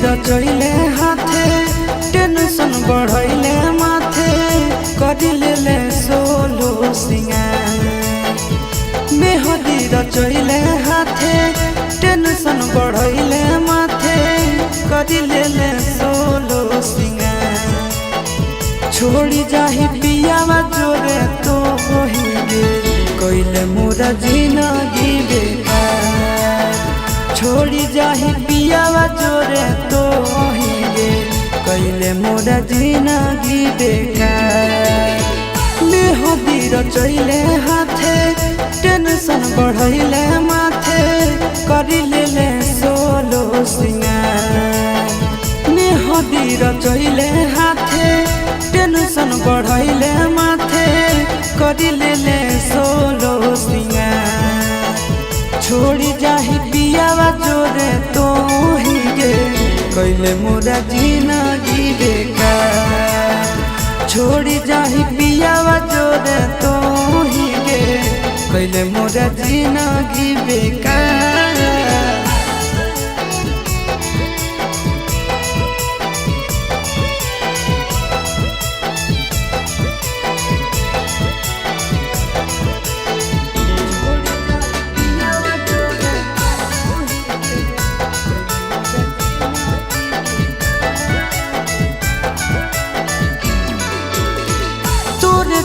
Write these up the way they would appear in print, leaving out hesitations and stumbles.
रचैले हाथे टेंशन बढ़ैले माथे करिले सोलो सिंगार मेहदी रचैले हाथे टेंशन बढ़ैले माथे करिले सोलो सिंगार छोड़ी जाही पियावा जोरे तो होइगे कइले मोरा जिंदगी बेकार छोड़ी जाही पियावा जोरे तो होइगे कइले मोरा जिंदगी बेकार मेहदी रचैले हाथे टेंशन बढ़ैले माथे करिले सोलो सिंगार मेहदी रचैले हाथे टेंशन बढ़ैले माथे करिले सोलो सिंगार छोड़ी जाही पियावा जोरे तो हिगे कइले मोरा जिंदगी बेकार छोड़ी जाही पियावा जोरे तो हिगे कइले मोरा जिंदगी बेकार।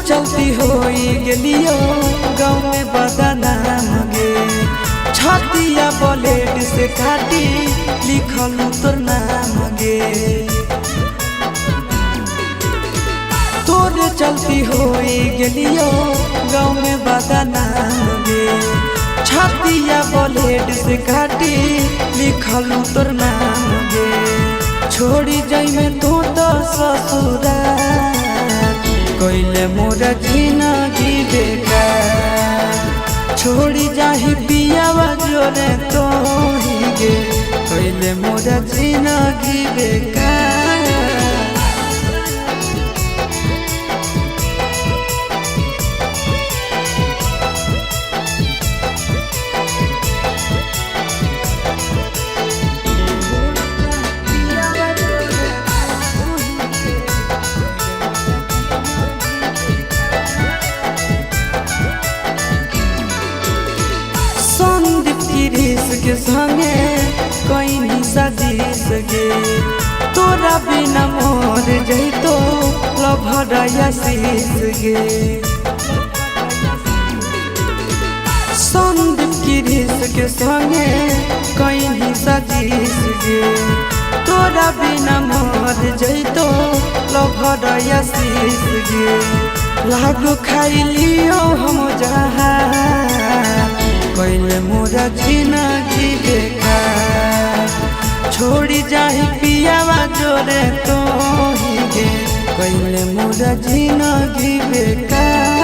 चलती होई गेलियो गाँव में बदनाम गे छतिया ब्लेड से काटी लिखल तोर नाम गे तोरे चलती होई गेलियो गाँव में बदनाम गे छतिया ब्लेड से काटी लिखल तोर नाम गे छोड़ी जाई में तो ससुराल कइले मोरा जिंदगी बेकार छोड़ी जाही पियावा जोरे तो हिगे कइले मोरा जिंदगी बेकार। के संगे कहीं सजीस गे तोरा बिना मोर जइतो लभरया शीस गे संदीप गिरीश के संगे कहीं सजीस गे तोरा बिना मोर जइतो लभरया शीस गे लागो खाइलियो हम जहां कइले मोरा जिंदगी बेकार छोड़ी जाही पियावा जोरे तो हिगे कइले मोरा जिंदगी बेकार।